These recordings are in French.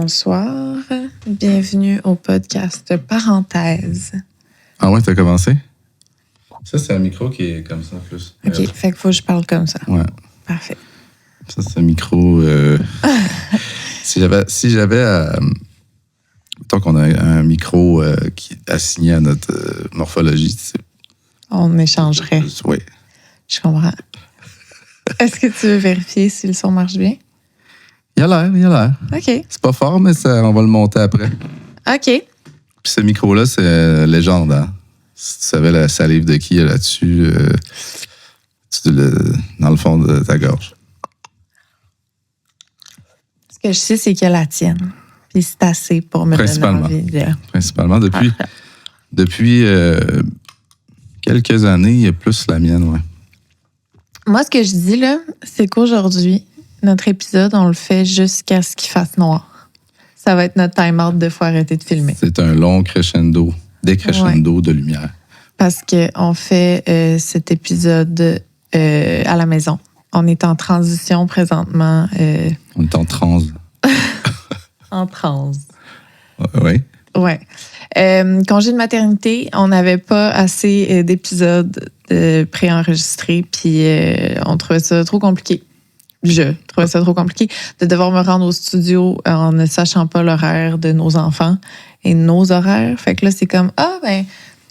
Bonsoir, bienvenue au podcast Parenthèse. Ah ouais, t'as commencé? Ça, c'est un micro qui est comme ça, plus. OK, fait qu'il faut que je parle comme ça. Ouais. Parfait. Ça, c'est un micro... si j'avais mettons qu'on a un micro qui est assigné à notre morphologie, On échangerait. Oui. Je comprends. Est-ce que tu veux vérifier si le son marche bien? Il a l'air. OK. C'est pas fort, mais on va le monter après. OK. Puis ce micro-là, c'est légende, hein? Si tu savais la salive de qui il y a là-dessus, dans le fond de ta gorge. Ce que je sais, c'est qu'il y a la tienne. Puis c'est assez pour me donner envie de... Principalement. Depuis quelques années, il y a plus la mienne, ouais. Moi, ce que je dis, là, c'est qu'aujourd'hui, notre épisode, on le fait jusqu'à ce qu'il fasse noir. Ça va être notre time-out de faut arrêter de filmer. C'est un long décrescendo de lumière. Parce qu'on fait cet épisode à la maison. On est en transition présentement. On est en transe. En transe. Oui. Ouais. Congé de maternité, on n'avait pas assez d'épisodes préenregistrés, puis on trouvait ça trop compliqué. Je trouvais ça trop compliqué de devoir me rendre au studio en ne sachant pas l'horaire de nos enfants et nos horaires. Fait que là, c'est comme,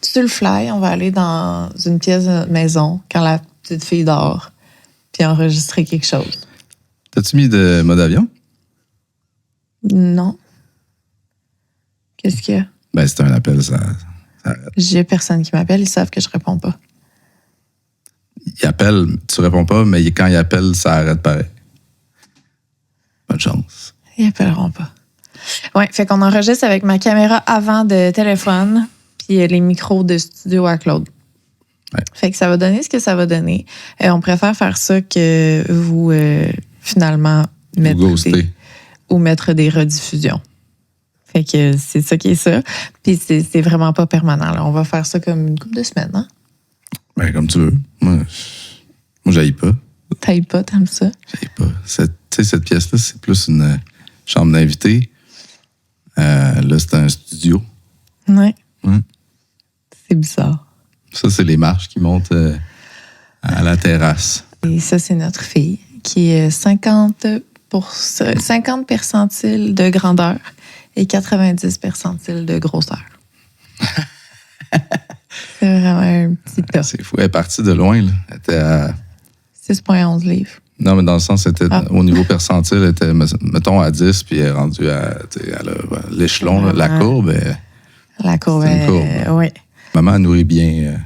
sur le fly, on va aller dans une pièce de notre maison quand la petite fille dort, puis enregistrer quelque chose. T'as-tu mis de mode avion? Non. Qu'est-ce qu'il y a? Ben, c'est un appel, ça arrête. J'ai personne qui m'appelle, ils savent que je réponds pas. Il appelle, tu réponds pas, mais quand il appelle, ça arrête pareil. Bonne chance. Ils appelleront pas. Ouais, fait qu'on enregistre avec ma caméra avant de téléphone, puis les micros de studio à Claude. Ouais. Fait que ça va donner ce que ça va donner. On préfère faire ça que vous, finalement, mettre des rediffusions. Fait que c'est ça qui est ça. Puis c'est vraiment pas permanent. Là. On va faire ça comme une couple de semaines, hein? Ben, comme tu veux. Moi j'haïs pas. T'ailles pas, t'aimes ça? J'haïs pas. Cette pièce-là, c'est plus une chambre d'invité. Là, c'est un studio. Ouais. Ouais. C'est bizarre. Ça, c'est les marches qui montent à la terrasse. Et ça, c'est notre fille qui est 50 percentiles de grandeur et 90 percentiles de grosseur. C'est vraiment un petit tas. C'est fou. Elle est partie de loin, là. Elle était à... 6,11 livres. Non, mais dans le sens, c'était au niveau percentile, elle était, mettons, à 10, puis elle est rendue à l'échelon, là, la courbe. La courbe, c'est une courbe. Oui. Maman, elle nourrit bien.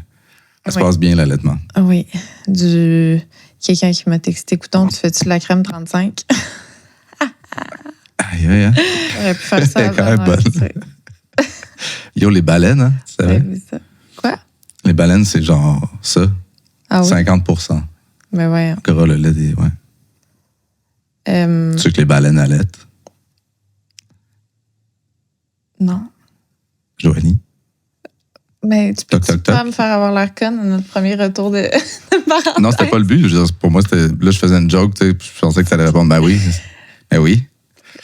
Elle se passe bien, l'allaitement. Oui. Quelqu'un qui m'a texté, écoutons, tu fais-tu de la crème 35? Aïe, hein? J'aurais pu faire ça. Elle est quand même bonne. Yo, les baleines, hein? Tu savais? Ça. Quoi? Les baleines, c'est genre ça. Ah oui? 50%. Mais ouais. Encore le lait des... Ouais. Tu sais que les baleines allaitent? Non. Joanie? Mais tu peux toc. pas me faire avoir l'air conne à notre premier retour de parenthèse? Non, c'était pas le but. Je veux dire, pour moi, c'était... Là, je faisais une joke, tu sais, je pensais que tu allais répondre, ben oui. Ben oui.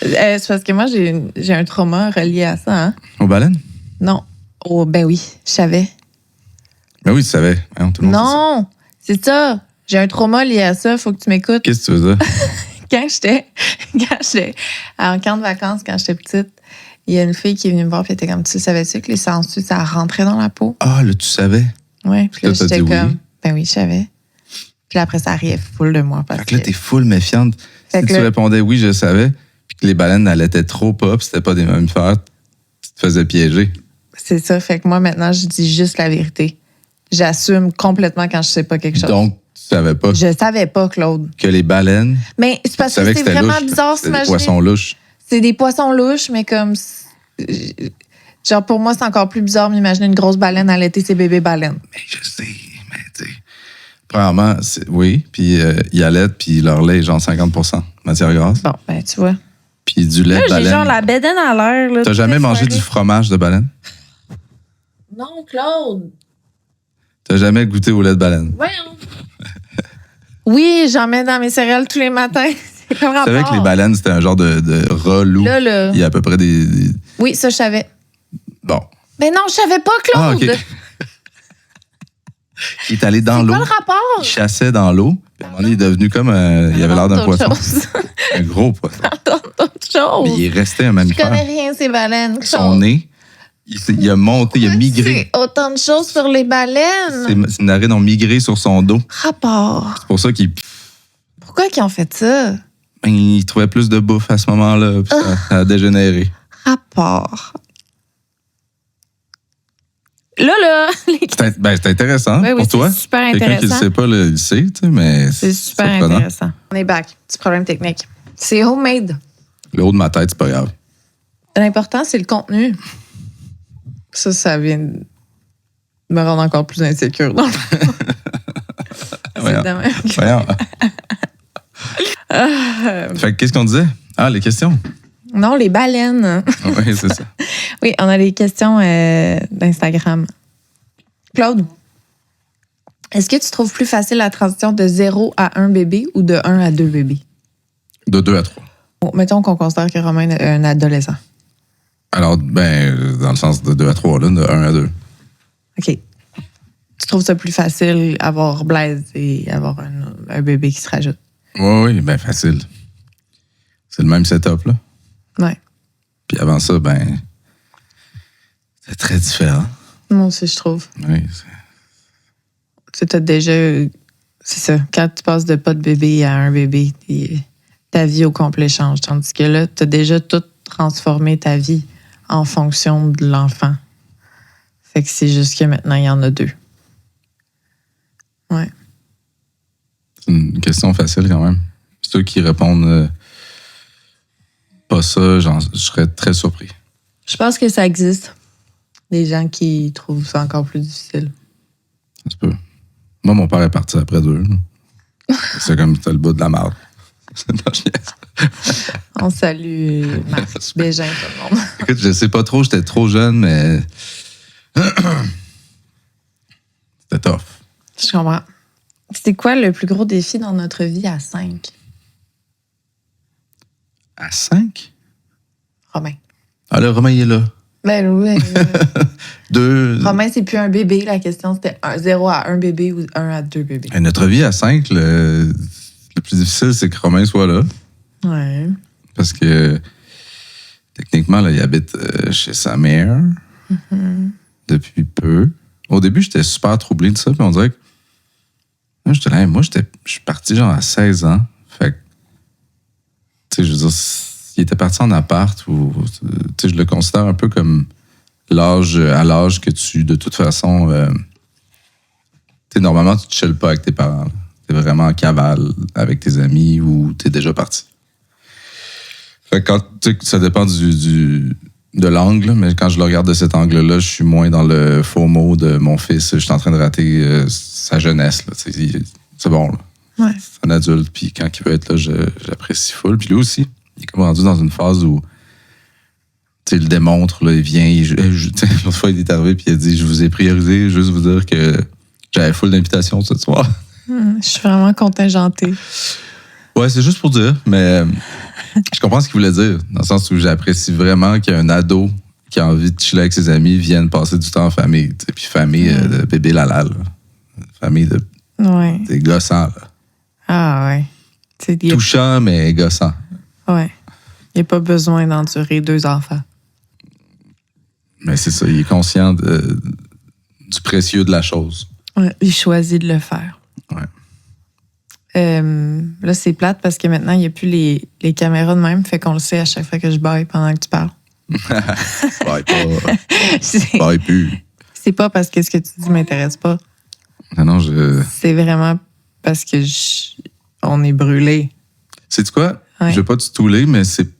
C'est parce que moi, j'ai un trauma relié à ça. Hein? Aux baleines? Non. Oh, ben oui, je savais. Ben oui, tu savais. Hein, tout le monde non, c'est ça. J'ai un trauma lié à ça. Faut que tu m'écoutes. Qu'est-ce que tu veux dire? Quand j'étais en camp de vacances, quand j'étais petite, il y a une fille qui est venue me voir et elle était comme, tu savais-tu que les sangsues, ça rentrait dans la peau? Ah, là, tu savais? Oui. Puis là, j'étais comme, oui. Ben oui, je savais. Puis là, après, ça riait full de moi. Parce fait que là, t'es full méfiante. Si tu répondais oui, je savais, puis que les baleines allaitaient trop pas, puis c'était pas des mammifères, tu te faisais piéger. C'est ça. Fait que moi, maintenant, je dis juste la vérité. J'assume complètement quand je sais pas quelque chose. Donc, tu savais pas? Je savais pas, Claude. Que les baleines... Mais c'est parce que c'est vraiment bizarre s'imaginer. C'est des poissons louches. C'est des poissons louches, mais comme... Genre, pour moi, c'est encore plus bizarre m'imaginer une grosse baleine allaiter ses bébés baleines. Mais je sais, mais tu sais... Premièrement, oui, puis ils allaitent, puis leur lait est genre 50% matière grasse. Bon, ben tu vois. Puis du lait de baleine. J'ai genre la bédaine à l'air. Là, t'as jamais mangé du fromage de baleine? Non, Claude. T'as jamais goûté au lait de baleine? Voyons. Oui, j'en mets dans mes céréales tous les matins. C'est comme Je savais que rapport. les baleines, c'était un genre de rat loup. Là. Il y a à peu près des... Oui, ça, je savais. Bon. Ben non, je savais pas, Claude. Ah, OK. Il est allé dans C'est l'eau. quoi le rapport? Il chassait dans l'eau. Puis à un moment donné, il est devenu comme... il avait l'air d'un D'autres poisson. choses. Un gros poisson. D'autres choses. Mais il est resté un Je mammifère. connais rien, ces baleines. Son nez, il a monté, il a migré. C'est autant de choses sur les baleines. Ses narines ont migré sur son dos. Rapport. C'est pour ça qu'il Pourquoi ils ont fait ça? il trouvait plus de bouffe à ce moment-là. Puis ça a dégénéré. Rapport. Là, les... C'est intéressant Oui, pour toi. c'est super Quelqu'un qui ne le intéressant. sait pas, le sait, tu sais, mais C'est super surprenant. intéressant. On est back. Petit problème technique. C'est homemade. Le haut de ma tête, c'est pas grave. L'important, c'est le contenu. Ça vient de me rendre encore plus insécure. Donc. Voyons. Évidemment. Voyons. Fait que qu'est-ce qu'on disait? Ah, les questions. Non, les baleines. Oui, c'est ça. Oui, on a les questions d'Instagram. Claude, est-ce que tu trouves plus facile la transition de 0 à 1 bébé ou de 1 à 2 bébés? De 2 à 3. Bon, mettons qu'on considère que Romain est un adolescent. Alors, dans le sens de 2 à 3, là, de 1 à 2. OK. Tu trouves ça plus facile avoir Blaise et avoir un bébé qui se rajoute? Oui, facile. C'est le même setup, là. Ouais. Puis avant ça, c'est très différent. Moi aussi, je trouve. Oui. Tu sais, c'est ça. Quand tu passes de pas de bébé à un bébé, ta vie au complet change. Tandis que là, tu as déjà tout transformé ta vie en fonction de l'enfant. Fait que c'est juste que maintenant, il y en a 2. Ouais. C'est une question facile quand même. Ceux qui répondent pas ça, je serais très surpris. Je pense que ça existe. Des gens qui trouvent ça encore plus difficile. Ça se peut. Moi, mon père est parti après 2. C'est comme c'était le bout de la marde. On salue Marc Bégin, tout le monde. Écoute, je sais pas trop, j'étais trop jeune, mais c'était tough. Je comprends. C'est quoi le plus gros défi dans notre vie à 5? À 5? Romain. Ah là, Romain, il est là. Ben oui. 2. Romain, c'est plus un bébé. La question, c'était 0 à 1 bébé ou 1 à 2 bébés. Et notre vie à 5, le plus difficile, c'est que Romain soit là. Ouais. Parce que techniquement, là, il habite chez sa mère depuis peu. Au début, j'étais super troublé de ça. Puis on dirait que je suis parti genre à 16 ans. Fait que, tu sais, je veux dire, s'il était parti en appart, ou, tu sais, je le considère un peu comme à l'âge que tu, de toute façon, tu sais, normalement, tu te chilles pas avec tes parents. Tu es vraiment en cavale avec tes amis ou tu es déjà parti. Fait que quand, tu sais, ça dépend de l'angle, mais quand je le regarde de cet angle-là, je suis moins dans le faux mot de mon fils. Je suis en train de rater sa jeunesse. Là, c'est bon. Là. Ouais. C'est un adulte, puis quand il veut être là, j'apprécie full. Puis lui aussi, il est comme rendu dans une phase où tu sais, il le démontre, là, il vient, l'autre fois, il est arrivé, puis il a dit « Je vous ai priorisé, juste vous dire que j'avais full d'invitations ce soir. » Je suis vraiment contingentée. Ouais, c'est juste pour dire, mais je comprends ce qu'il voulait dire, dans le sens où j'apprécie vraiment qu'un ado qui a envie de chiller avec ses amis vienne passer du temps en famille. Puis famille de bébé Lala, là. Famille de Ouais. des gossants. Là. Ah ouais. Touchant, mais gossant. Ouais. Il n'y a pas besoin d'endurer 2 enfants. Mais c'est ça, il est conscient du précieux de la chose. Ouais. Il choisit de le faire. Ouais. Là, c'est plate parce que maintenant, il n'y a plus les caméras de même, fait qu'on le sait à chaque fois que je baille pendant que tu parles. Baille plus. C'est pas parce que ce que tu dis m'intéresse pas. Non, C'est vraiment parce que on est brûlé. Sais-tu quoi? Ouais. Je veux pas te stouler, mais c'est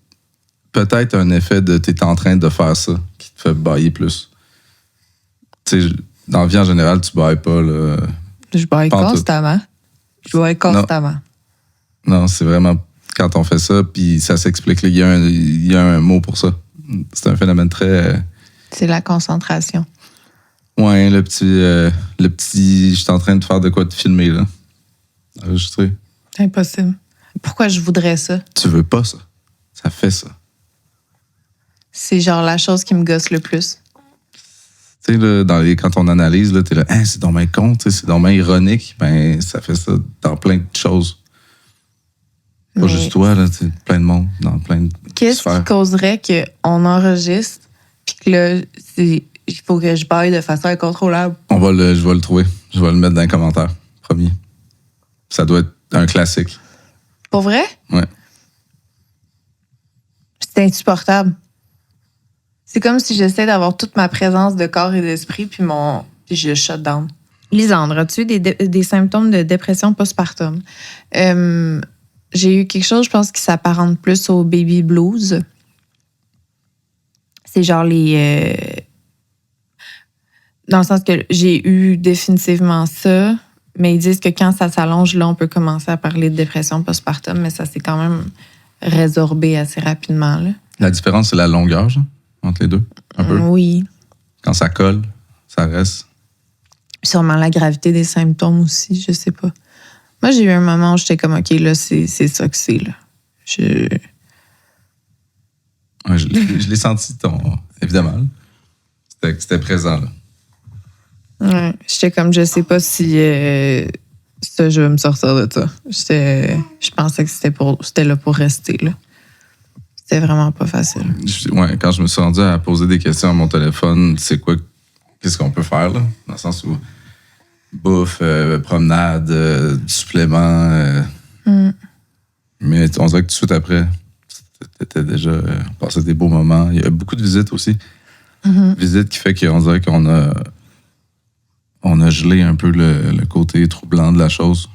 peut-être un effet de t'es en train de faire ça qui te fait bailler plus. Tu sais, dans la vie en général, tu bailles pas, là. Je baille Pantoute. constamment. Je baille constamment. Non, c'est vraiment quand on fait ça, puis ça s'explique. Là, il y a un mot pour ça. C'est un phénomène très... C'est la concentration. Ouais, le petit... Je suis en train de faire de quoi te filmer, là. Enregistré. Impossible. Pourquoi je voudrais ça? Tu veux pas ça. Ça fait ça. C'est genre la chose qui me gosse le plus. Tu sais, là, quand on analyse, là, t'es là, c'est donc bien con, c'est donc bien ironique. Ben, ça fait ça dans plein de choses. Pas juste toi, là, plein de monde, dans plein de Qu'est-ce sphères. qui causerait qu'on enregistre, puis que là, il faut que je baille de façon incontrôlable? Je vais le trouver. Je vais le mettre dans les commentaires. Promis. Ça doit être un classique. Pour vrai? Ouais. C'est insupportable. C'est comme si j'essaie d'avoir toute ma présence de corps et d'esprit, puis je shut down. Lisandre, as-tu eu des symptômes de dépression postpartum? J'ai eu quelque chose, je pense, qui s'apparente plus au baby blues. C'est genre dans le sens que j'ai eu définitivement ça, mais ils disent que quand ça s'allonge, là, on peut commencer à parler de dépression postpartum, mais ça s'est quand même résorbé assez rapidement, là. La différence, c'est la longueur, genre, entre les deux, un peu. Oui. Quand ça colle, ça reste. Sûrement la gravité des symptômes aussi, je sais pas. Moi, j'ai eu un moment où j'étais comme, OK, là, c'est ça que c'est, là. Ouais, je l'ai senti, évidemment. C'était présent, là. Ouais, j'étais comme, je sais pas si ça, je vais me sortir de ça. Je pensais que c'était là pour rester, là. C'était vraiment pas facile. Ouais, quand je me suis rendu à poser des questions à mon téléphone, qu'est-ce qu'on peut faire, là? Dans le sens où bouffe, promenade, supplément. Mais on dirait que tout de suite après, t'étais déjà passé des beaux moments. Il y a beaucoup de visites aussi. Visites qui fait qu'on dirait qu'on a gelé un peu le côté troublant de la chose.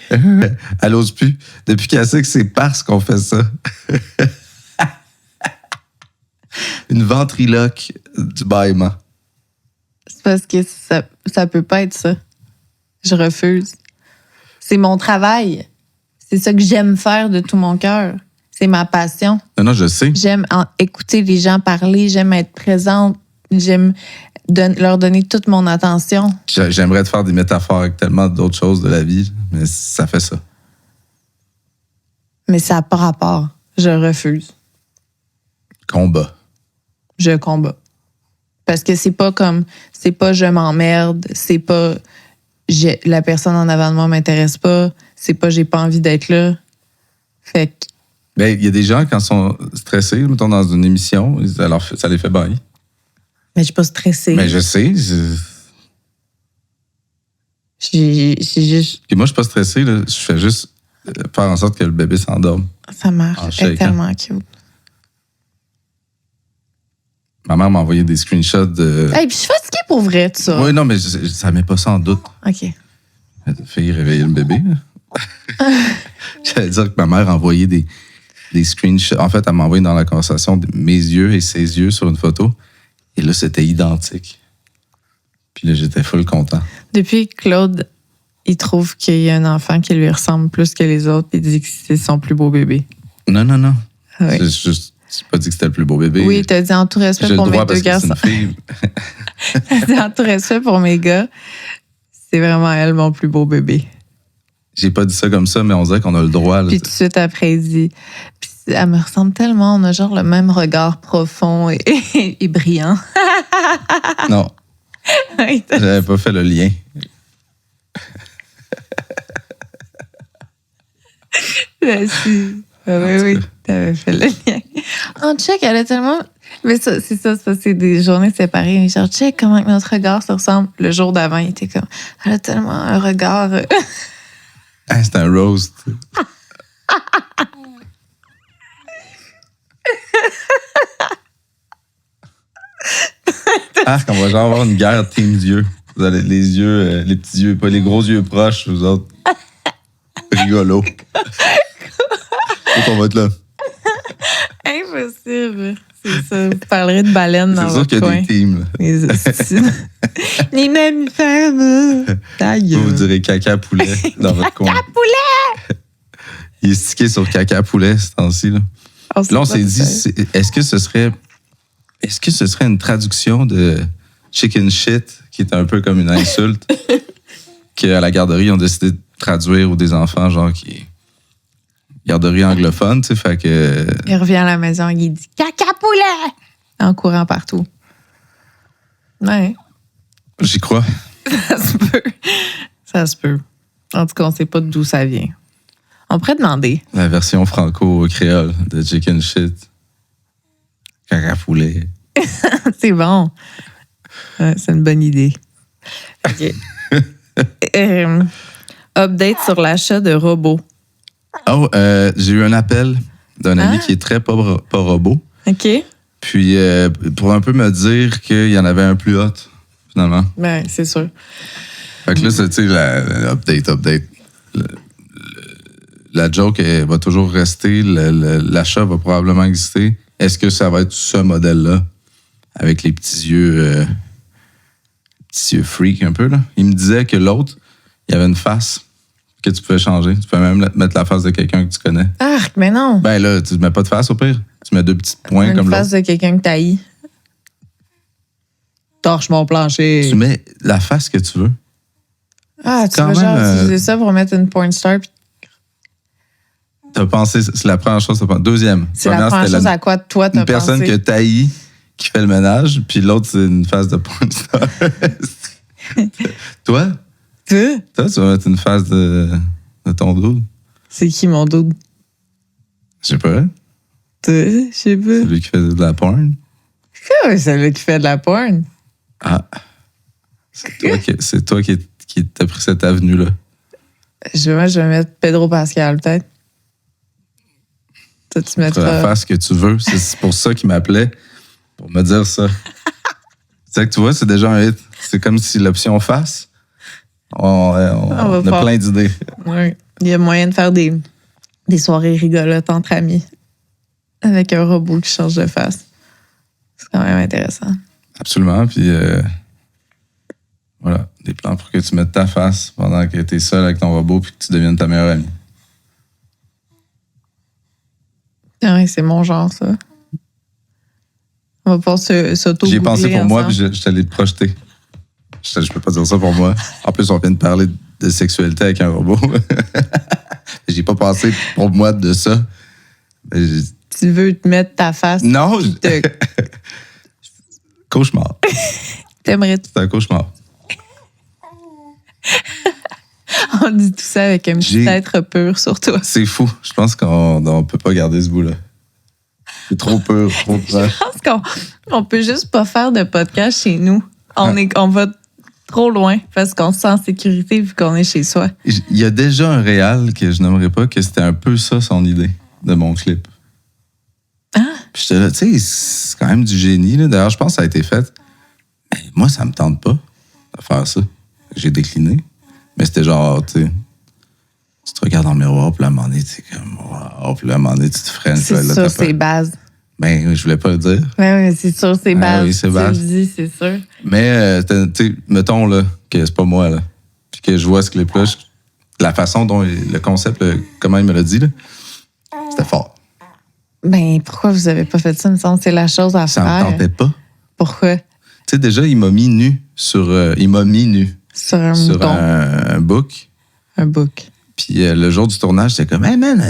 Elle ose plus. Depuis qu'elle sait que c'est parce qu'on fait ça. Une ventriloque du bâillement. C'est parce que ça peut pas être ça. Je refuse. C'est mon travail. C'est ça que j'aime faire de tout mon cœur. C'est ma passion. Non, je sais. J'aime écouter les gens parler. J'aime être présente. J'aime leur donner toute mon attention. J'aimerais te faire des métaphores avec tellement d'autres choses de la vie, mais ça fait ça. Mais ça n'a pas rapport. Je refuse. Combat. Je combats. Parce que c'est pas je m'emmerde, c'est pas la personne en avant de moi m'intéresse pas, c'est pas j'ai pas envie d'être là. Fait que. Ben, il y a des gens, quand ils sont stressés, mettons dans une émission, ça les fait bailler. Mais je suis pas stressée. Mais je sais. J'ai juste. Puis moi, je suis pas stressé, là. Je fais juste faire en sorte que le bébé s'endorme. Ça marche. Elle est tellement cute. Ma mère m'a envoyé des screenshots de. Hey, puis je suis fatiguée pour vrai de ça. Oui, non, mais ça met pas ça en doute. OK. Elle a failli réveiller le bébé. J'allais dire que ma mère a envoyé des screenshots. En fait, elle m'a envoyé dans la conversation mes yeux et ses yeux sur une photo. Et là, c'était identique. Puis là, j'étais full content. Depuis que Claude, il trouve qu'il y a un enfant qui lui ressemble plus que les autres, il dit que c'est son plus beau bébé. Non. Oui. J'ai pas dit que c'était le plus beau bébé. Oui, t'as dit en tout respect pour mes deux garçons. T'as dit en tout respect pour mes gars. C'est vraiment elle, mon plus beau bébé. J'ai pas dit ça comme ça, mais on dirait qu'on a le droit. Là, puis tout de suite après, il dit... Puis elle me ressemble tellement. On a genre le même regard profond et brillant. Non. Oui, J'avais pas fait le lien. Si. Oui, t'avais fait le lien. En check, elle a tellement... Mais ça, c'est des journées séparées. Mais genre, check comment notre regard se ressemble. Le jour d'avant, il était comme... Elle a tellement un regard... C'est un roast. On va genre avoir une guerre team yeux. Vous avez les yeux, les petits yeux, pas les gros yeux proches, vous autres. Rigolo. On va être là. Impossible. C'est ça. Vous parlerez de baleines dans votre coin. C'est sûr qu'il y a des teams. Les mammifères. Vous direz caca poulet dans votre coin. Caca poulet! Il est stické sur caca poulet ce temps-ci. Là, on s'est dit, est-ce que ce serait une traduction de chicken shit, qui est un peu comme une insulte, qu'à la garderie, ils ont décidé de traduire, ou des enfants, genre, qui garderie anglophone, tu sais, fait que... Il revient à la maison, il dit « Caca poulet! » en courant partout. Ouais. J'y crois. Ça se peut. Ça se peut. En tout cas, on ne sait pas d'où ça vient. On pourrait demander. La version franco-créole de Chicken Shit. Caca poulet. C'est bon. Ouais, c'est une bonne idée. OK. Update sur l'achat de robots. Oh, j'ai eu un appel d'un ami qui est très pas robot. OK. Puis, pour un peu me dire qu'il y en avait un plus hot, finalement. Ben, c'est sûr. Fait que là, c'est, tu sais, update. La joke, elle va toujours rester. L'achat va probablement exister. Est-ce que ça va être ce modèle-là? Avec les petits yeux freak un peu, là. Il me disait que l'autre, il y avait une face que tu pouvais changer. Tu peux même mettre la face de quelqu'un que tu connais. Arc, mais non. Ben là, tu mets pas de face au pire. Tu mets 2 petits points comme Une l'autre. face de quelqu'un que t'haïs. Torche mon plancher. Tu mets la face que tu veux. Ah, tu quand vas même, genre utiliser ça pour mettre une porn star. T'as pensé, c'est la première chose. Deuxième. C'est la première chose à quoi toi t'as une personne pensé. que t'haïs qui fait le ménage, puis l'autre, c'est une face de porn star. Toi, tu vas mettre une face de ton dude. C'est qui mon dude? Je sais pas. Je sais pas. Celui qui fait de la porn. Ah, c'est lui qui fait de la porn. Ah. C'est toi qui t'as pris cette avenue-là. Je vais mettre Pedro Pascal, peut-être. Toi, tu mettras... La face que tu veux. C'est pour ça qu'il m'appelait, pour me dire ça. C'est que tu vois, c'est déjà un hit. C'est comme si l'option face, on a plein d'idées. Oui. Il y a moyen de faire des soirées rigolotes entre amis avec un robot qui change de face. C'est quand même intéressant. Absolument. Puis, voilà, des plans pour que tu mettes ta face pendant que tu es seul avec ton robot puis que tu deviennes ta meilleure amie. Oui, c'est mon genre, ça. On va pouvoir s'auto-googler. J'y ai pensé pour moi, ensemble. puis je t'allais te projeter. Je peux pas dire ça pour moi. En plus, on vient de parler de sexualité avec un robot. J'ai pas pensé pour moi de ça. Tu veux te mettre ta face. Non! Cauchemar. T'aimerais. C'est un cauchemar. On dit tout ça avec un petit être pur sur toi. C'est fou. Je pense qu'on peut pas garder ce bout-là. C'est trop pur, trop proche. Je pense qu'on peut juste pas faire de podcast chez nous. On va trop loin parce qu'on se sent en sécurité vu qu'on est chez soi. Il y a déjà un réal que je n'aimerais pas, que c'était un peu ça son idée de mon clip. Ah? Puis j'étais là, tu sais, c'est quand même du génie. Là. D'ailleurs, je pense que ça a été fait. Mais moi, ça me tente pas de faire ça. J'ai décliné. Mais c'était genre, tu sais, tu te regardes dans le miroir, puis à un moment donné, tu es comme, wow, puis à un moment donné, tu te freines. C'est là, sûr, c'est base. Ben, je voulais pas le dire. Oui, c'est sûr, c'est base. Oui, c'est base. Tu le dis, c'est sûr. Mais, tu sais, mettons, là, que c'est pas moi, là, puis que je vois ce clip-là, la façon dont le concept, comment il me l'a dit, là, c'était fort. Ben, pourquoi vous avez pas fait ça? Il me semble que c'est la chose à Ça faire. me tentait pas. Pourquoi? Tu sais, déjà, il m'a mis nu sur... Sur un mouton. Un book. Un book. Puis le jour du tournage, j'étais comme, hey man,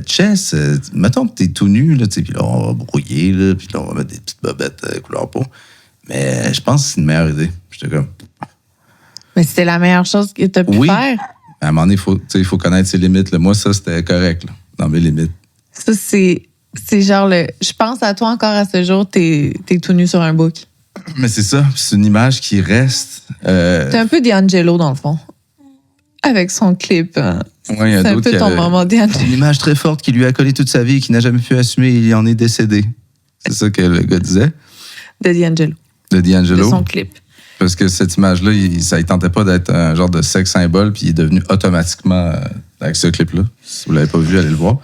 Chess, mettons que t'es tout nu, là, puis là, on va brouiller, là, puis là, on va mettre des petites bobettes couleur peau. Mais je pense que c'est une meilleure idée. J'étais comme... Mais c'était la meilleure chose que t'as pu faire. À un moment donné, il faut connaître ses limites. Là. Moi, ça, c'était correct, là, dans mes limites. Ça, c'est genre le... Je pense à toi encore à ce jour, t'es tout nu sur un book. Mais c'est ça, c'est une image qui reste... T'es un peu D'Angelo, dans le fond. Avec son clip. Hein. Ouais, c'est un peu ton moment D'Angelo. Une image très forte qui lui a collé toute sa vie et qui n'a jamais pu assumer, il en est décédé. C'est ça que le gars disait. De D'Angelo. De D'Angelo. De son clip. Parce que cette image-là, ça ne tentait pas d'être un genre de sex symbole, puis il est devenu automatiquement avec ce clip-là. Si vous ne l'avez pas vu, allez le voir.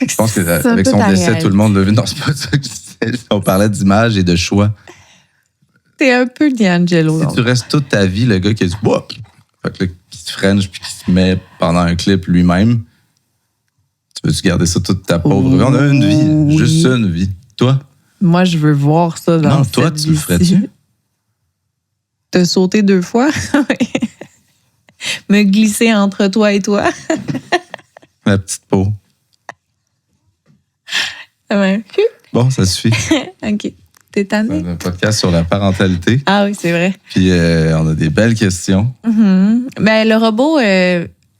Je pense qu'avec son décès, tout le monde l'a vu. Non, c'est pas ça que je disais. On parlait d'image et de choix. T'es un peu D'Angelo. Si tu restes toute ta vie, le gars qui a dit Wouah! Fait que là, qui te french puis qui se met pendant un clip lui-même, tu veux-tu garder ça toute ta pauvre vie? On a une vie, juste une vie. Toi? Moi, je veux voir ça dans Non, toi, tu le ferais-tu? Te sauter 2 fois? Me glisser entre toi et toi? La petite peau. Ouais. Bon, ça suffit. OK. T'es C'est tanné? un podcast sur la parentalité. Ah oui, c'est vrai. Puis on a des belles questions. Ben, le robot,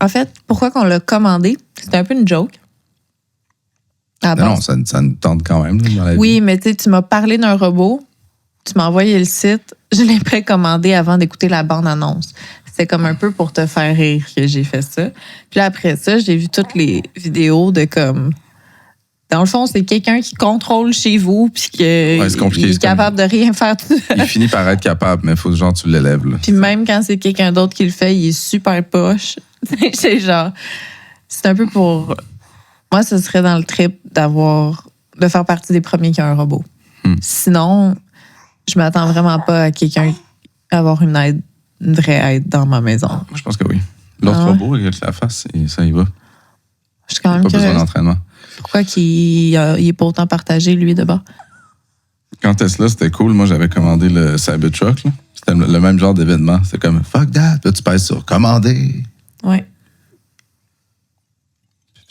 en fait, pourquoi qu'on l'a commandé? C'était un peu une joke. Non, ça nous tente quand même là, dans la vie. Oui, mais tu m'as parlé d'un robot, tu m'as envoyé le site, je l'ai précommandé avant d'écouter la bande-annonce. C'était comme un peu pour te faire rire que j'ai fait ça. Puis là, après ça, j'ai vu toutes les vidéos de comme... Dans le fond, c'est quelqu'un qui contrôle chez vous puis qu'il est capable de rien faire tout seul. Il finit par être capable, mais il faut que tu l'élèves. Là. Puis même quand c'est quelqu'un d'autre qui le fait, il est super poche. C'est genre... C'est un peu pour... Moi, ce serait dans le trip de faire partie des premiers qui ont un robot. Sinon, je m'attends vraiment pas à quelqu'un avoir une vraie aide dans ma maison. Moi, je pense que oui. L'autre robot, avec la face, ça y va. Je suis quand même pas besoin d'entraînement. Pourquoi il est pas autant partagé, lui, de bas? Quand Tesla, c'était cool. Moi, j'avais commandé le Cybertruck. Là. C'était le même genre d'événement. C'était comme « fuck that ». Là, tu pèses sur « commander ». Ouais.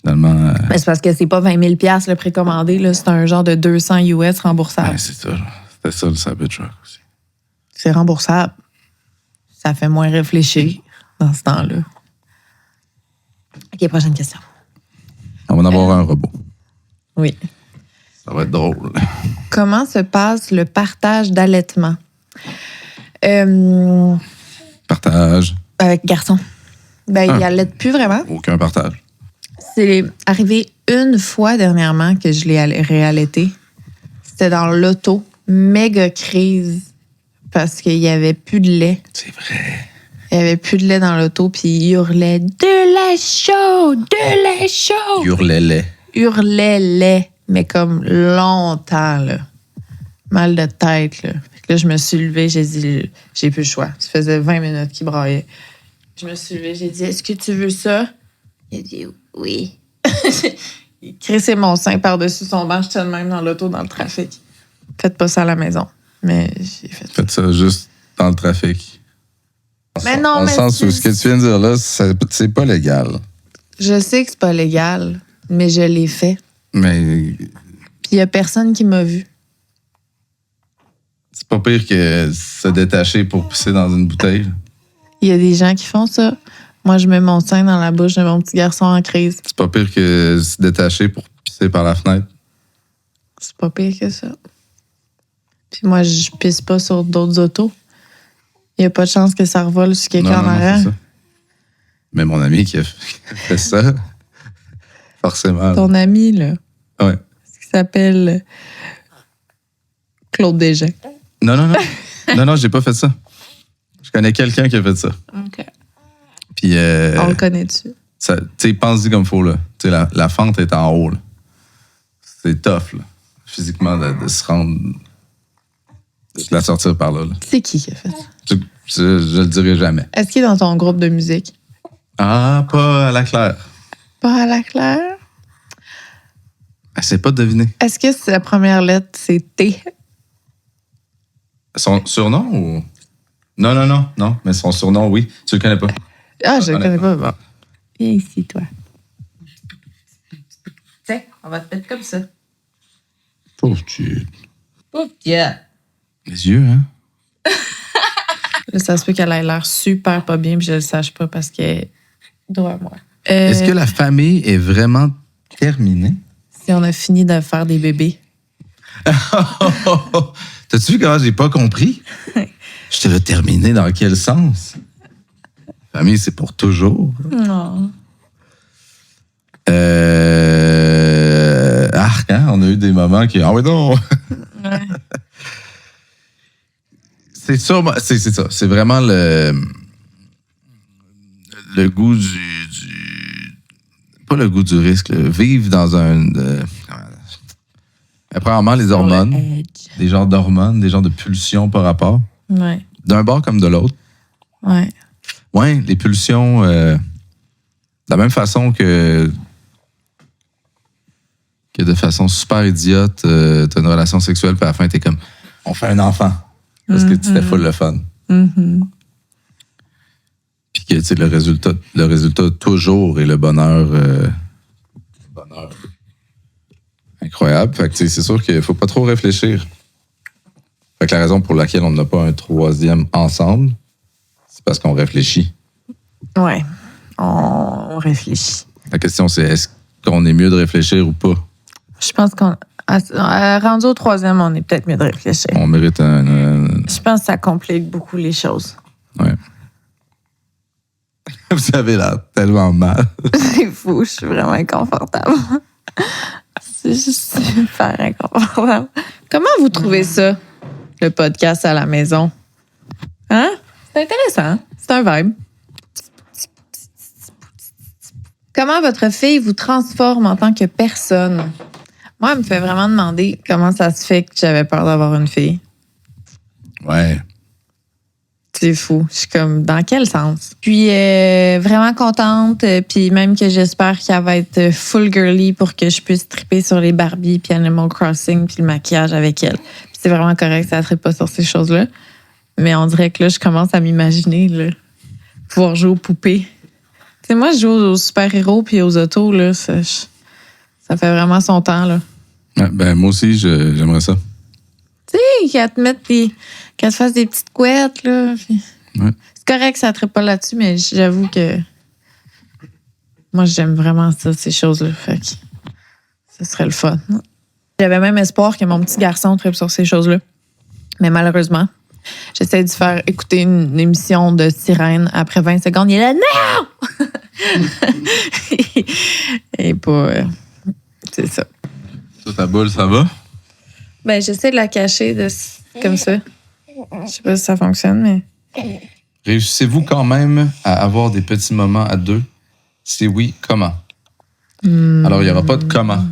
Finalement... Mais c'est parce que c'est pas 20 000 $ le précommandé. Là. C'est un genre de 200 US remboursable. Ouais, c'est ça. C'était ça, le Cybertruck aussi. C'est remboursable. Ça fait moins réfléchir dans ce temps-là. OK, prochaine question. On va en avoir un robot. Oui. Ça va être drôle. Comment se passe le partage d'allaitement? Partage. Avec garçon. Ben, il allaite plus vraiment. Aucun partage. C'est arrivé une fois dernièrement que je l'ai réallaité. C'était dans l'auto. Méga crise. Parce qu'il n'y avait plus de lait. C'est vrai. Il n'y avait plus de lait dans l'auto, puis il hurlait « De lait chaud! De lait chaud! » Hurlait-lait. Hurlait lait, mais comme longtemps, là. Mal de tête, là. Fait que là, je me suis levée, j'ai dit « J'ai plus le choix. » Ça faisait 20 minutes qu'il braillait. Je me suis levée, j'ai dit « Est-ce que tu veux ça? » Il a dit « Oui. » Il crissait mon sein par-dessus son banc, j'étais de même dans l'auto, dans le trafic. Faites pas ça à la maison. Mais j'ai fait ça. Faites ça juste dans le trafic. Mais non, dans le sens où ce que tu viens de dire là, c'est pas légal. Je sais que c'est pas légal, mais je l'ai fait. Mais Puis il y a personne qui m'a vu. c'est pas pire que se détacher pour pisser dans une bouteille. Il y a des gens qui font ça. Moi, je mets mon sein dans la bouche de mon petit garçon en crise. C'est pas pire que se détacher pour pisser par la fenêtre. C'est pas pire que ça. Puis moi, je pisse pas sur d'autres autos. Il n'y a pas de chance que ça revole sur quelqu'un en arrière. C'est ça. Mais mon ami qui a fait ça, forcément. Ton ami, là, Ouais. qui s'appelle Claude Desjardins. Non, j'ai pas fait ça. Je connais quelqu'un qui a fait ça. OK. Puis, On le connaît-tu? tu sais, pense-y comme il faut, là. Tu sais, la fente est en haut, là. C'est tough, là. Physiquement, de se rendre... de la sortir par là. C'est qui a fait ça? Je le dirai jamais. Est-ce qu'il est dans ton groupe de musique? Ah, pas à la claire. Pas à la claire? Essaie pas de deviner. Est-ce que la première lettre, c'est T? Son surnom ou... Non, mais son surnom, oui. Tu le connais pas. Ah, je le connais pas. Bon. Viens ici, toi. Tiens, on va te mettre comme ça. Pauvre tu. Pauvre Pierre. Les yeux, hein? Là, ça se peut qu'elle ait l'air super pas bien, puis je le sache pas parce qu'elle est droit à moi. Est-ce que la famille est vraiment terminée? Si on a fini de faire des bébés. T'as-tu vu comment j'ai pas compris? Je te l'ai terminé dans quel sens? Famille, c'est pour toujours. Non. Arc, hein? On a eu des moments qui... Ah oui, non! Ouais. C'est ça. C'est vraiment le goût pas le goût du risque. Vivre dans un... Premièrement, les hormones. Des genres d'hormones, des genres de pulsions par rapport. Ouais. D'un bord comme de l'autre. Ouais. Ouais, les pulsions... de la même façon que de façon super idiote, t'as une relation sexuelle, puis à la fin, t'es comme... On fait un enfant. Parce que c'était full le fun. Mm-hmm. Puis que, tu sais, le résultat toujours est le bonheur Incroyable. Fait que, c'est sûr qu'il faut pas trop réfléchir. Fait que la raison pour laquelle on n'a pas un troisième ensemble, c'est parce qu'on réfléchit. Ouais, on réfléchit. La question, c'est est-ce qu'on est mieux de réfléchir ou pas? Je pense qu'on... rendu au troisième, on est peut-être mieux de réfléchir. On mérite Je pense que ça complique beaucoup les choses. Ouais. Vous avez l'air tellement mal. C'est fou, je suis vraiment inconfortable. C'est juste super inconfortable. Comment vous trouvez ça, le podcast à la maison? Hein? C'est intéressant. C'est un vibe. Comment votre fille vous transforme en tant que personne? Moi, elle me fait vraiment demander comment ça se fait que j'avais peur d'avoir une fille. Ouais. C'est fou. Je suis comme, dans quel sens? Puis, vraiment contente. Puis même que j'espère qu'elle va être full girly pour que je puisse triper sur les Barbie, puis Animal Crossing, puis le maquillage avec elle. Puis c'est vraiment correct, ça ne tripe pas sur ces choses-là. Mais on dirait que là, je commence à m'imaginer, là, pouvoir jouer aux poupées. Tu sais, moi, je joue aux super-héros puis aux autos, là. Ça fait vraiment son temps, là. Ouais, ben, moi aussi, j'aimerais ça. Tu sais, qu'elle te fasse des petites couettes, là. Puis... Ouais. C'est correct, ça ne traite pas là-dessus, mais j'avoue que moi, j'aime vraiment ça, ces choses-là. Fait que ce serait le fun. J'avais même espoir que mon petit garçon tripe sur ces choses-là. Mais malheureusement, j'essaie de faire écouter une émission de sirène. Après 20 secondes, il est là, non! Et pas... c'est ça. Ça, ta boule, ça va? Ben, j'essaie de la cacher comme ça. Je sais pas si ça fonctionne, mais... Réussissez-vous quand même à avoir des petits moments à deux? Si oui, comment? Alors, il n'y aura pas de comment.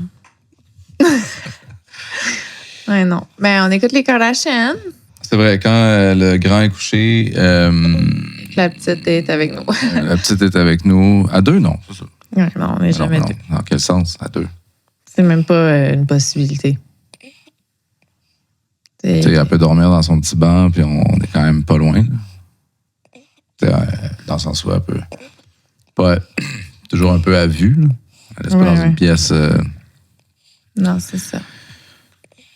Ouais, non. Ben, on écoute les Kardashians. C'est vrai, quand le grand est couché, La petite est avec nous. la petite est avec nous. À deux, non, c'est ça. Ouais, non, on n'est jamais Non, deux. dans quel sens? À deux. C'est même pas une possibilité. Tu sais, elle peut dormir dans son petit banc, puis on est quand même pas loin. Dans le sens où elle peut pas toujours un peu à vue. Là. Elle reste pas dans une pièce. Non, c'est ça.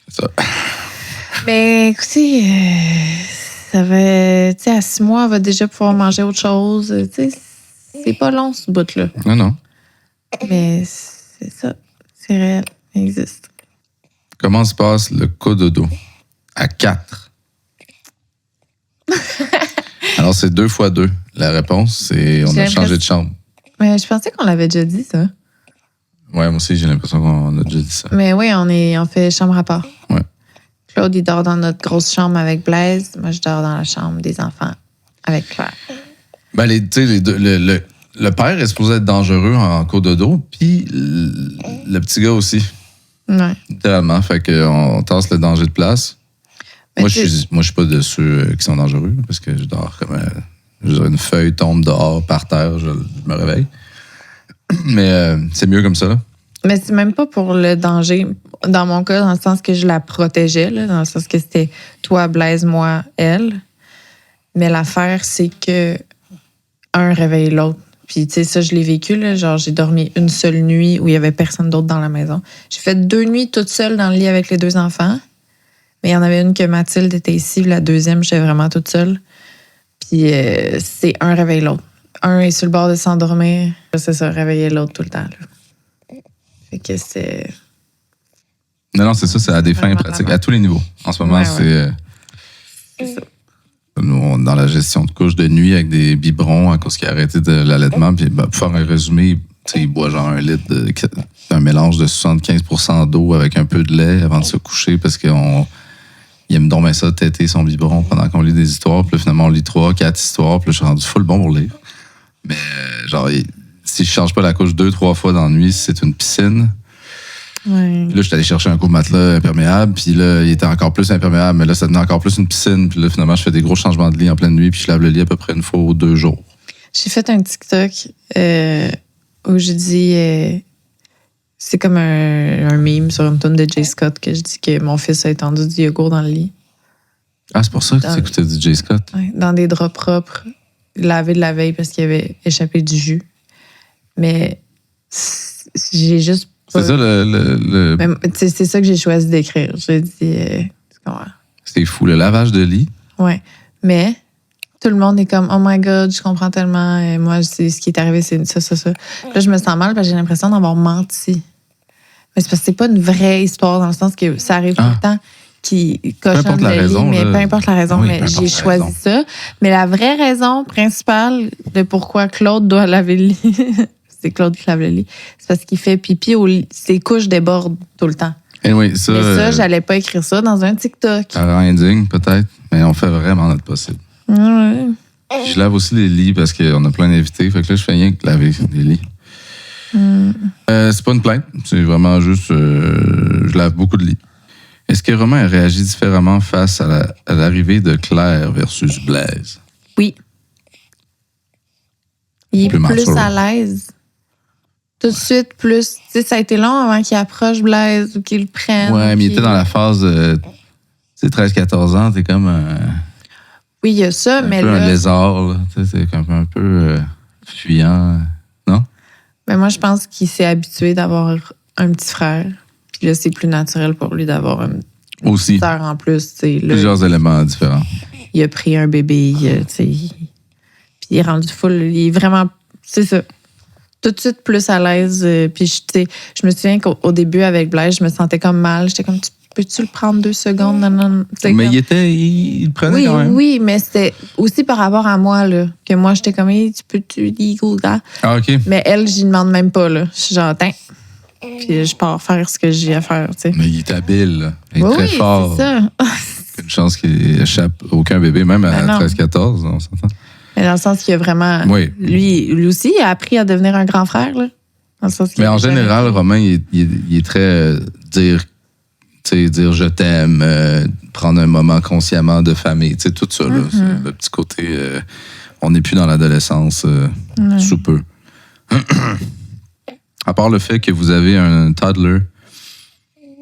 C'est ça. Mais écoutez, ça va. Tu sais, à 6 mois, elle va déjà pouvoir manger autre chose. Tu sais, c'est pas long, ce bout-là. Non. Mais c'est ça. C'est réel. Il existe. Comment se passe le cododo? À 4. Alors, c'est 2 fois 2. La réponse, c'est on a changé de chambre. Mais je pensais qu'on l'avait déjà dit, ça. Ouais, moi aussi, j'ai l'impression qu'on a déjà dit ça. Mais oui, on fait chambre à part. Ouais. Claude, il dort dans notre grosse chambre avec Blaise. Moi, je dors dans la chambre des enfants avec Claire. Ben, tu sais, les deux, le père est supposé être dangereux en cododo, puis le petit gars aussi. Ouais. Littéralement. Fait qu'on tasse le danger de place. Moi, je suis pas de ceux qui sont dangereux, parce que je dors comme une feuille tombe dehors, par terre, je me réveille. Mais c'est mieux comme ça, là. Mais c'est même pas pour le danger. Dans mon cas, dans le sens que je la protégeais, là, dans le sens que c'était toi, Blaise, moi, elle. Mais l'affaire, c'est que un réveille l'autre. Puis, tu sais, ça, je l'ai vécu, là. Genre, j'ai dormi une seule nuit où il y avait personne d'autre dans la maison. J'ai fait 2 nuits toute seule dans le lit avec les 2 enfants. Mais il y en avait une que Mathilde était ici. La deuxième, j'étais vraiment toute seule. Puis, c'est un réveille l'autre. Un est sur le bord de s'endormir. C'est ça, réveiller l'autre tout le temps, là. Fait que c'est... Non, c'est ça, c'est à des fins pratiques, à tous les niveaux. En ce moment, c'est ça. Nous, dans la gestion de couches de nuit avec des biberons à cause qu'il a arrêté de l'allaitement. Puis, pour faire un résumé, il boit genre 1 litre d'un mélange de 75% d'eau avec un peu de lait avant de se coucher parce qu'il aime donc bien ça, téter son biberon pendant qu'on lit des histoires. Puis là, finalement, on lit 3, 4 histoires. Puis là, je suis rendu full bon pour lire. Mais genre, si je change pas la couche 2-3 fois dans la nuit, c'est une piscine. Ouais. Puis là, je suis allé chercher un couvre-matelas imperméable, puis là, il était encore plus imperméable, mais là, ça devenait encore plus une piscine. Puis là, finalement, je fais des gros changements de lit en pleine nuit, puis je lave le lit à peu près 1 fois ou 2 jours. J'ai fait un TikTok où je dis... c'est comme un meme sur une tonne de Jay Scott que je dis que mon fils a étendu du yogourt dans le lit. Ah, c'est pour ça que tu écoutais du Jay Scott? Ouais, dans des draps propres, lavés de la veille parce qu'il avait échappé du jus. Mais j'ai juste C'est ça Mais, c'est ça que j'ai choisi d'écrire. J'ai dit, tu comprends? C'est fou, le lavage de lit. Ouais. Mais tout le monde est comme, oh my God, je comprends tellement. Et moi, c'est ce qui est arrivé, c'est ça. Là, je me sens mal parce que j'ai l'impression d'avoir menti. Mais c'est parce que c'est pas une vraie histoire dans le sens que ça arrive tout le temps qui cochonne le lit, mais peu importe la raison, mais j'ai choisi ça. Mais la vraie raison principale de pourquoi Claude doit laver le lit, c'est Claude qui lave le lit, c'est parce qu'il fait pipi au lit. Ses couches débordent tout le temps. Anyway, ça, mais ça, j'allais pas écrire ça dans un TikTok. Ça rend indigne, peut-être, mais on fait vraiment notre possible. Ouais. Je lave aussi les lits parce qu'on a plein d'invités, fait que là, je fais rien que laver les lits. C'est pas une plainte, c'est vraiment juste je lave beaucoup de lits. Est-ce que Romain a réagi différemment face à l'arrivée de Claire versus Blaise? Oui. Il est plus à l'aise. Tout de suite, plus. Tu sais, ça a été long avant qu'il approche Blaise ou qu'il le prenne. Ouais, mais il était dans la phase, tu sais, 13-14 ans, t'es comme oui, il y a ça, mais là. Un lézard, là. Tu sais, c'est comme un peu fuyant, non? Mais moi, je pense qu'il s'est habitué d'avoir un petit frère. Puis là, c'est plus naturel pour lui d'avoir une petite sœur en plus. Là, plusieurs éléments différents. Il a pris un bébé, puis il est rendu full. Il est vraiment, c'est ça, tout de suite plus à l'aise. Puis je me souviens qu'au début, avec Blaise, je me sentais comme mal. J'étais comme, peux-tu le prendre 2 secondes? Non. Mais comme... il le prenait quand même. Oui, mais c'était aussi par rapport à moi, là, que moi, j'étais comme, hey, tu dis, gars. Ah, OK. Mais elle, j'y demande même pas, là. Je suis genre, puis je pars faire ce que j'ai à faire, tu sais. Mais il est habile, là. Il est très fort. C'est ça. Une chance qu'il échappe aucun bébé, même à 13-14, on s'entend. Mais dans le sens qu'il a vraiment... Oui. Lui aussi, il a appris à devenir un grand frère, là. Dans le sens mais en général, Romain, il est très dire je t'aime, prendre un moment consciemment de famille, tu sais, tout ça, là. C'est le petit côté... on n'est plus dans l'adolescence sous peu. À part le fait que vous avez un toddler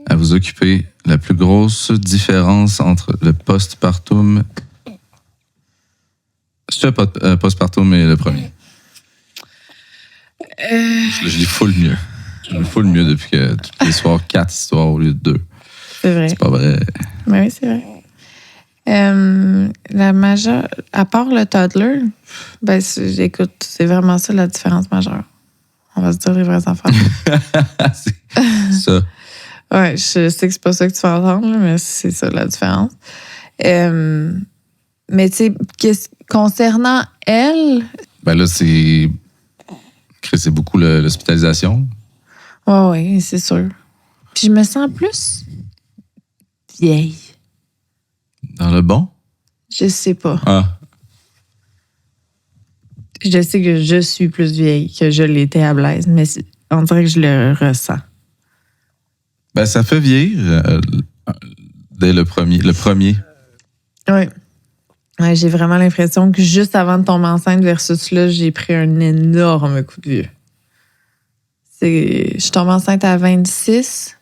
à vous occuper, la plus grosse différence entre le postpartum... C'est le postpartum et le premier? Je lis full mieux. Je lis full mieux depuis que tous les soirs, 4 histoires au lieu de 2. C'est vrai. C'est pas vrai. Oui, c'est vrai. La majeure... À part le toddler, ben, écoute, c'est vraiment ça la différence majeure. On va se dire les vraies affaires. C'est ça. Oui, je sais que c'est pas ça que tu vas entendre, là, mais c'est ça la différence. Mais tu sais, concernant elle... Ben là, c'est beaucoup l'hospitalisation. Oui, c'est sûr. Puis je me sens plus vieille. Dans le bon? Je sais pas. Ah. Je sais que je suis plus vieille que je l'étais à Blaise, mais on dirait que je le ressens. Ben, ça fait vieillir dès le premier. Oui. Ouais, j'ai vraiment l'impression que juste avant de tomber enceinte versus là, j'ai pris un énorme coup de vieux. Je suis tombée enceinte à 26.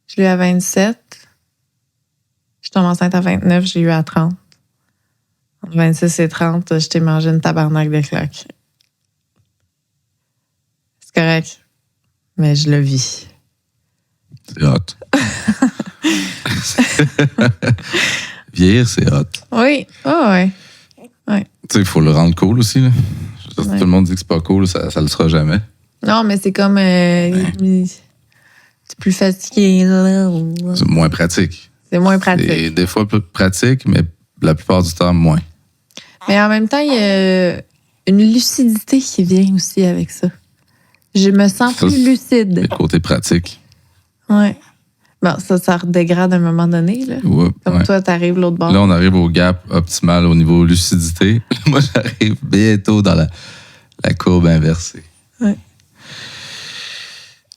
Je l'ai eu à 27. Je suis tombée enceinte à 29, j'ai eu à 30. Entre 26 et 30, je t'ai mangé une tabarnak de claques. C'est correct. Mais je le vis. C'est hot. Vieillir, c'est hot. Oui. Oh, ouais. Ouais. Tu sais, il faut le rendre cool aussi. Là. Tout le monde dit que c'est pas cool, ça le sera jamais. Non, mais c'est comme... c'est plus fatigué. Là. C'est moins pratique. C'est moins pratique. C'est des fois plus pratique, mais la plupart du temps, moins. Mais en même temps, il y a une lucidité qui vient aussi avec ça. Je me sens plus lucide. Le côté pratique. Oui. Bon, ça redégrade à un moment donné. Là. Ouais, comme toi, t'arrives l'autre bord. Là, on arrive au gap optimal au niveau lucidité. Moi, j'arrive bientôt dans la courbe inversée. Oui.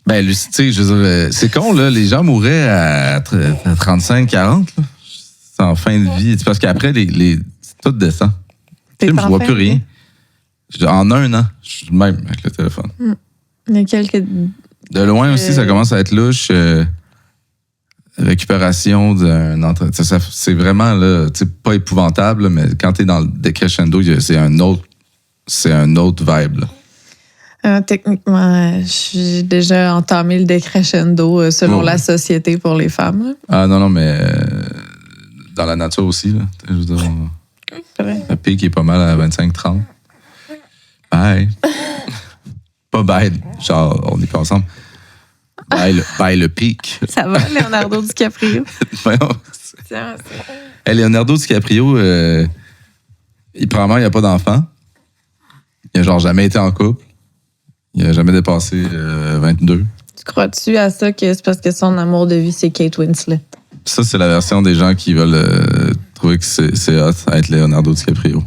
Ben, lucidité, je veux dire, c'est con, là. Les gens mourraient à 35, 40, là. C'est en fin de vie. C'est parce qu'après, tout descend. Je vois plus rien. En un an, je suis même avec le téléphone. Il y a quelques... De loin aussi, ça commence à être louche. Récupération d'un entretien. C'est vraiment là, pas épouvantable, mais quand t'es dans le décrescendo, c'est un autre vibe. Là. Techniquement, j'ai déjà entamé le décrescendo selon la société pour les femmes. Là. Ah non, mais dans la nature aussi. Là. Je veux dire, le pic est pas mal à 25-30. Bye. Pas bye, genre on n'est pas ensemble. Bye le pic. Ça va, Leonardo DiCaprio? Leonardo DiCaprio, probablement, il n'y a pas d'enfant. Il n'a genre jamais été en couple. Il n'a jamais dépassé 22. Tu crois-tu à ça que c'est parce que son amour de vie, c'est Kate Winslet? Ça, c'est la version des gens qui veulent trouver que c'est hot à être Leonardo DiCaprio.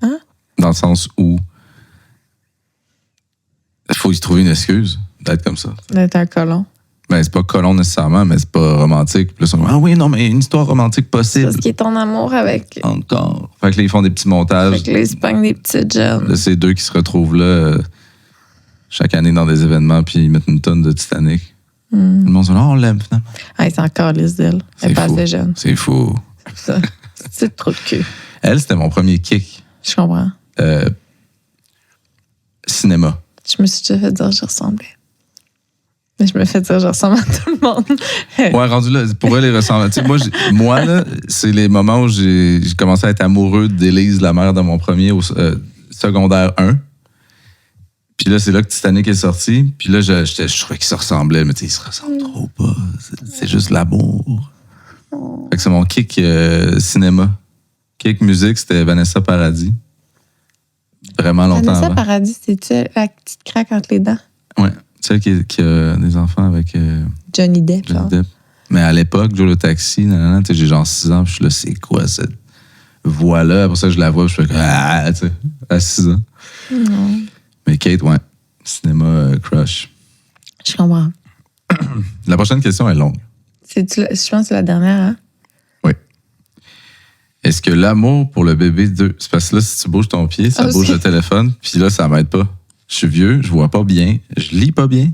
Hein? Dans le sens où il faut y trouver une excuse d'être comme ça. D'être un colon. Ben, c'est pas colon nécessairement, mais c'est pas romantique. Puis là, ah oui, non, mais une histoire romantique possible. Parce qu'il est en amour avec. Encore. Fait que là, ils font des petits montages. Fait que là, ils se pognent des petites jeunes. De ces deux qui se retrouvent là chaque année dans des événements, puis ils mettent une tonne de Titanic. Le monde se dit, on l'aime finalement. Ah, c'est encore lisse d'elle. Elle est pas assez jeune. C'est fou. C'est ça. C'est trop de cul. Elle, c'était mon premier kick. Je comprends. Cinéma. Je me suis déjà fait dire que je ressemblais. Mais je me fais dire que je ressemble à tout le monde. Ouais, rendu là, pour elle, les ressembler. Tu sais, moi, là, c'est les moments où j'ai commencé à être amoureux d'Élise, la mère de mon premier au secondaire 1. Puis là, c'est là que Titanic est sorti. Puis là, je trouvais qu'ils se ressemblaient, mais tu sais, ils se ressemblent trop pas. C'est juste l'amour. Fait que c'est mon kick cinéma. Kick musique, c'était Vanessa Paradis. Vraiment longtemps Vanessa avant. Paradis, c'est-tu la petite craque entre les dents? Ouais. Celle qui a des enfants avec Johnny Depp. Johnny Depp. Mais à l'époque, Joe le taxi, j'ai genre 6 ans, puis je suis là, c'est quoi cette voix-là? Après ça, je la vois, puis je fais tu sais, à 6 ans. Non. Mais Kate, ouais, cinéma crush. Je comprends. La prochaine question est longue. Je pense que c'est la dernière, hein? Oui. Est-ce que l'amour pour le bébé 2... C'est parce que là, si tu bouges ton pied, ça bouge le téléphone, puis là, ça m'aide pas. Je suis vieux, je vois pas bien, je lis pas bien.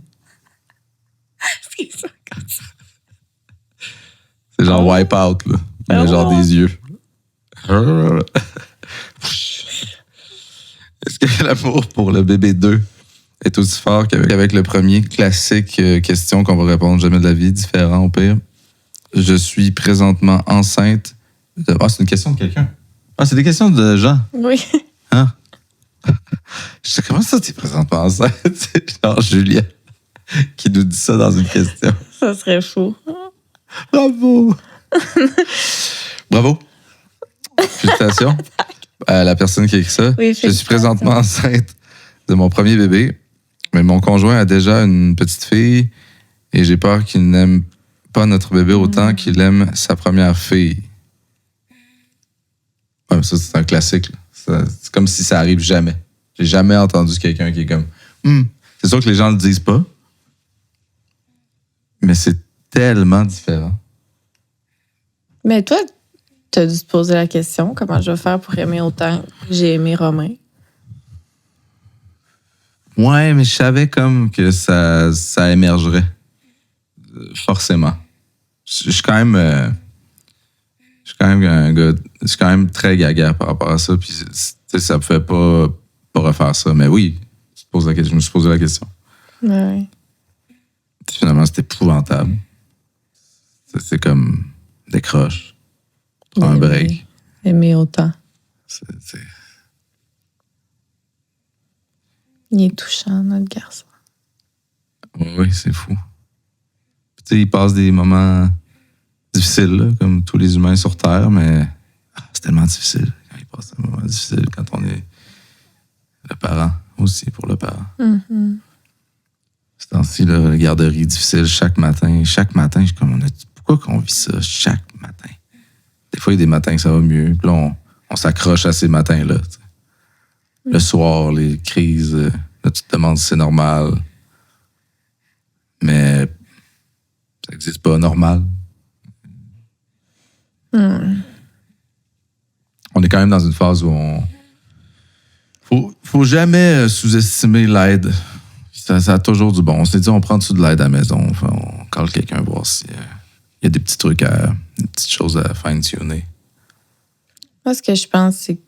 C'est ça, comme ça. C'est genre wipe out, là. Mais genre des yeux. Est-ce que l'amour pour le bébé 2 est aussi fort qu'avec le premier? Classique question qu'on va répondre jamais de la vie, différent au pire. Je suis présentement enceinte. Ah, c'est une question de quelqu'un. Ah, c'est des questions de gens. Oui. Hein? Je sais comment ça, t'es présentement enceinte? C'est genre Julia qui nous dit ça dans une question. Ça serait fou. Bravo! Bravo! Félicitations à la personne qui a écrit ça. Oui, je suis présentement enceinte de mon premier bébé, mais mon conjoint a déjà une petite fille et j'ai peur qu'il n'aime pas notre bébé autant qu'il aime sa première fille. Ouais, ça, c'est un classique. C'est comme si ça arrive jamais. J'ai jamais entendu quelqu'un qui est comme... C'est sûr que les gens le disent pas, mais c'est tellement différent. Mais toi, tu as dû te poser la question, comment je vais faire pour aimer autant que j'ai aimé Romain? Ouais, mais je savais comme que ça émergerait. Forcément. Je suis quand même un gars... Je suis quand même très gaga par rapport à ça. Puis, ça me fait pas refaire ça. Mais oui, je me suis posé la question. Ouais. Finalement, c'est épouvantable. C'est comme décroche. Prends un break. Aimer autant. Il est touchant, notre garçon. Oui, c'est fou. Tu sais, il passe des moments difficiles, là, comme tous les humains sur Terre, mais c'est tellement difficile quand il passe des moments difficiles quand on est le parent aussi pour le parent. Mm-hmm. C'est temps-ci, là, la garderie difficile chaque matin. Chaque matin, je suis comme, pourquoi qu'on vit ça chaque matin? Des fois, il y a des matins que ça va mieux. Puis là, on s'accroche à ces matins-là. Tu sais. Le soir, les crises, là, tu te demandes si c'est normal. Mais ça n'existe pas normal. On est quand même dans une phase où faut jamais sous-estimer l'aide. Ça a toujours du bon. On s'est dit, on prend tout de l'aide à la maison. Enfin, on cale quelqu'un voir s'il y a des petits trucs des petites choses à fine-tuner. Moi, ce que je pense, c'est que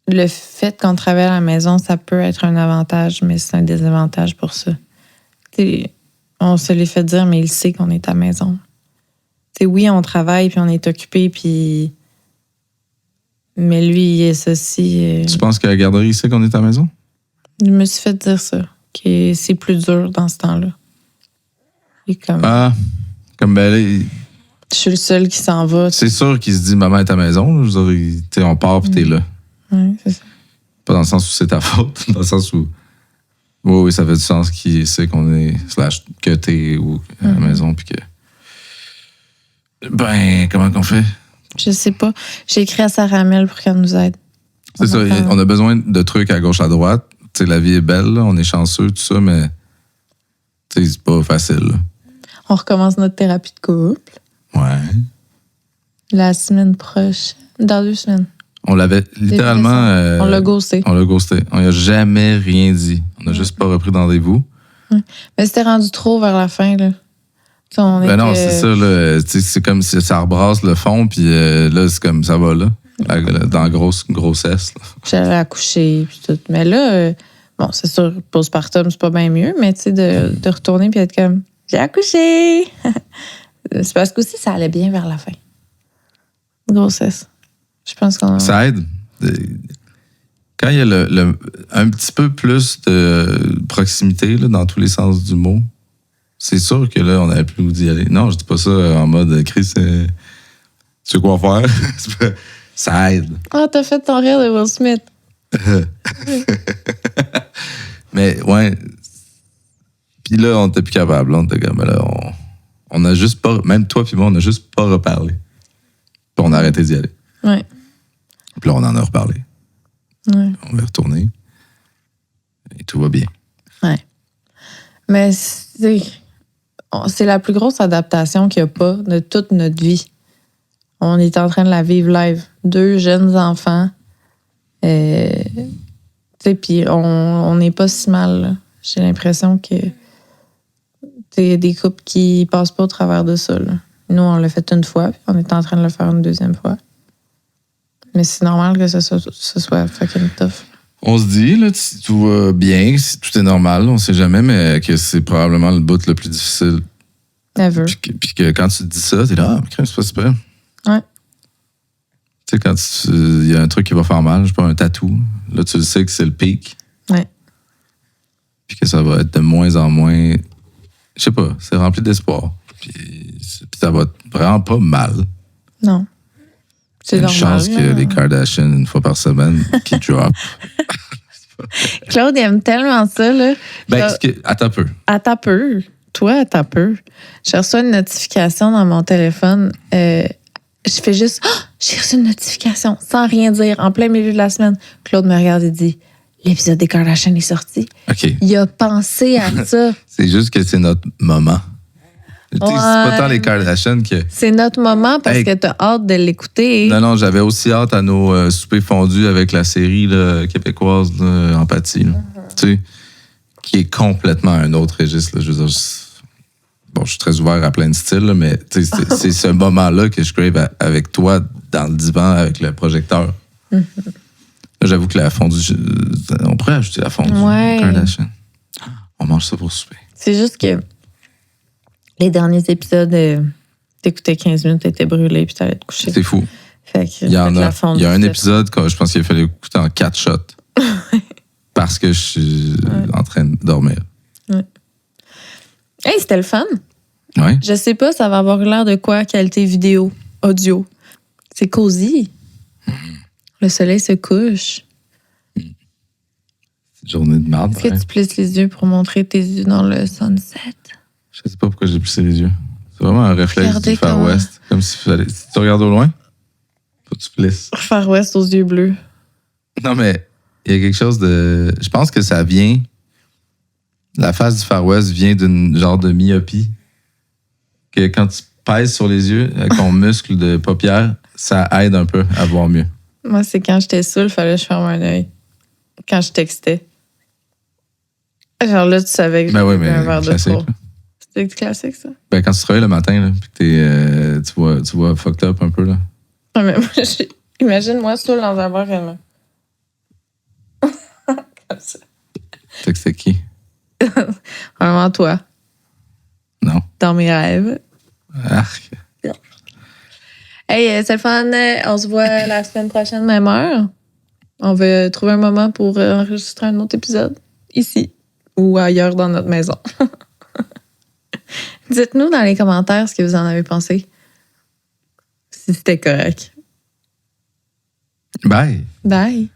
le fait qu'on travaille à la maison, ça peut être un avantage, mais c'est un désavantage pour ça. T'sais, on se l'est fait dire, mais il sait qu'on est à la maison. T'sais, oui, on travaille, puis on est occupé, puis... Mais lui, il est ceci... Tu penses qu'à la garderie, il sait qu'on est à la maison? Je me suis fait dire ça, que c'est plus dur dans ce temps-là. Et comme... Ah, comme ben là, Je suis le seul qui s'en va. c'est sûr qu'il se dit maman est à la maison. Je veux dire, on part puis t'es là. Ouais, c'est ça. Pas dans le sens où c'est ta faute, dans le sens où oui, ça fait du sens qu'il sait qu'on est / que t'es ou à la maison puis que ben comment qu'on fait? Je sais pas. J'ai écrit à Sarah Amel pour qu'elle nous aide. C'est ça, on a besoin de trucs à gauche à droite. Tu sais, la vie est belle, là, on est chanceux, tout ça, mais tu sais, c'est pas facile. Là. On recommence notre thérapie de couple Ouais. la semaine prochaine. Dans 2 semaines. On l'avait littéralement. On l'a ghosté. On l'a ghosté. On n'a jamais rien dit. On n'a juste pas repris de rendez-vous. Mais c'était rendu trop vers la fin, là. T'sais, on Ben non, était- c'est ça, là. Tu sais, c'est comme si ça rebrasse le fond, puis là, c'est comme ça va, là. Dans la grossesse, là. J'allais accoucher, puis tout. Mais là, bon, c'est sûr, postpartum, c'est pas bien mieux, mais tu sais, de retourner puis être comme, j'ai accouché! C'est parce que aussi, ça allait bien vers la fin. Grossesse. Je pense qu'on... Ça aide. Quand il y a un petit peu plus de proximité là, dans tous les sens du mot, c'est sûr que là, on n'avait plus où d'y aller. Non, je dis pas ça en mode Chris, tu sais quoi faire? Ça aide. Ah, t'as fait ton rire de Will Smith. Mais ouais. Puis là, on était plus capable. Là, on était comme là, on a juste pas. Même toi puis moi, on a juste pas reparlé. Puis on a arrêté d'y aller. Ouais. Puis là, on en a reparlé. Ouais. On va retourner. Et tout va bien. Ouais. Mais c'est la plus grosse adaptation qu'il n'y a pas de toute notre vie. On est en train de la vivre live. 2 jeunes enfants. Tu sais, puis on n'est pas si mal. Là. J'ai l'impression que il y a des couples qui passent pas au travers de ça. Là. Nous, on l'a fait une fois, puis on est en train de le faire une 2e fois. Mais c'est normal que ce soit fucking tough. On se dit, là, si tout va bien, si tout est normal, on sait jamais, mais que c'est probablement le bout le plus difficile. Never. Puis que quand tu te dis ça, t'es là, ah, mais c'est pas super. Ouais. Tu sais, quand il y a un truc qui va faire mal, je sais pas, un tatou, là, tu le sais que c'est le pic. Ouais. Puis que ça va être de moins en moins. Je sais pas, c'est rempli d'espoir. Puis ça va vraiment pas mal. Non. C'est Il y a une normal. chance que là. les Kardashians, une fois par semaine, qui drop. Claude aime tellement ça, là. Ben, Genre, attends un peu. attends peu. Toi, attends peu. Je reçois une notification dans mon téléphone. Je fais juste, oh, j'ai reçu une notification, sans rien dire, en plein milieu de la semaine. Claude me regarde et dit, l'épisode des Kardashians est sorti. OK. Il a pensé à ça. C'est juste que c'est notre moment. Tu sais, c'est pas tant les Kardashians que. C'est notre moment parce Hey. que t'as hâte de l'écouter. Non, j'avais aussi hâte à nos soupers fondus avec la série là, québécoise là, Empathie. Là. Tu sais, qui est complètement un autre registre. Là. Je veux dire, bon, je suis très ouvert à plein de styles, là, mais tu sais, c'est ce moment-là que je crave avec toi dans le divan avec le projecteur. Là, j'avoue que la fondue, on pourrait ajouter la fondue Ouais. Kardashian. On mange ça pour souper. C'est juste que les derniers épisodes, t'écoutais 15 minutes, t'étais brûlé puis t'allais te coucher. C'est fou. Fait que, Il y en fait que a. la fondue, Il y a un c'était- épisode que je pense qu'il fallait écouter en 4 shots. Parce que je suis en train de dormir. Hey, c'était le fun. Ouais. Je sais pas, ça va avoir l'air de quoi, qualité vidéo, audio. C'est cosy. Le soleil se couche. C'est une journée de merde. Est-ce que tu plisses les yeux pour montrer tes yeux dans le sunset? Je sais pas pourquoi j'ai plissé les yeux. C'est vraiment un réflexe Regardez du Far comment- West. Comme si tu regardes au loin, faut que tu plisses. Far West aux yeux bleus. Non, mais il y a quelque chose de. Je pense que ça vient. La face du Far West vient d'une genre de myopie. Que quand tu pèses sur les yeux avec ton muscle de paupière, ça aide un peu à voir mieux. Moi, c'est quand j'étais saoule, il fallait que je ferme un œil. Quand je textais. Genre là, tu savais que Ben oui, j'avais mais un verre de classique. trop. là. C'était classique, ça? Ben, quand tu travailles le matin, là, puis que tu vois fucked up un peu, là. Ah, mais moi, imagine-moi saoule dans un bar. ça. Fait que c'était qui? Vraiment toi, Non. dans mes rêves. Arc. Hey, c'est le fun. On se voit la semaine prochaine, même heure. On va trouver un moment pour enregistrer un autre épisode, ici ou ailleurs dans notre maison. Dites-nous dans les commentaires ce que vous en avez pensé. Si c'était correct. Bye. Bye.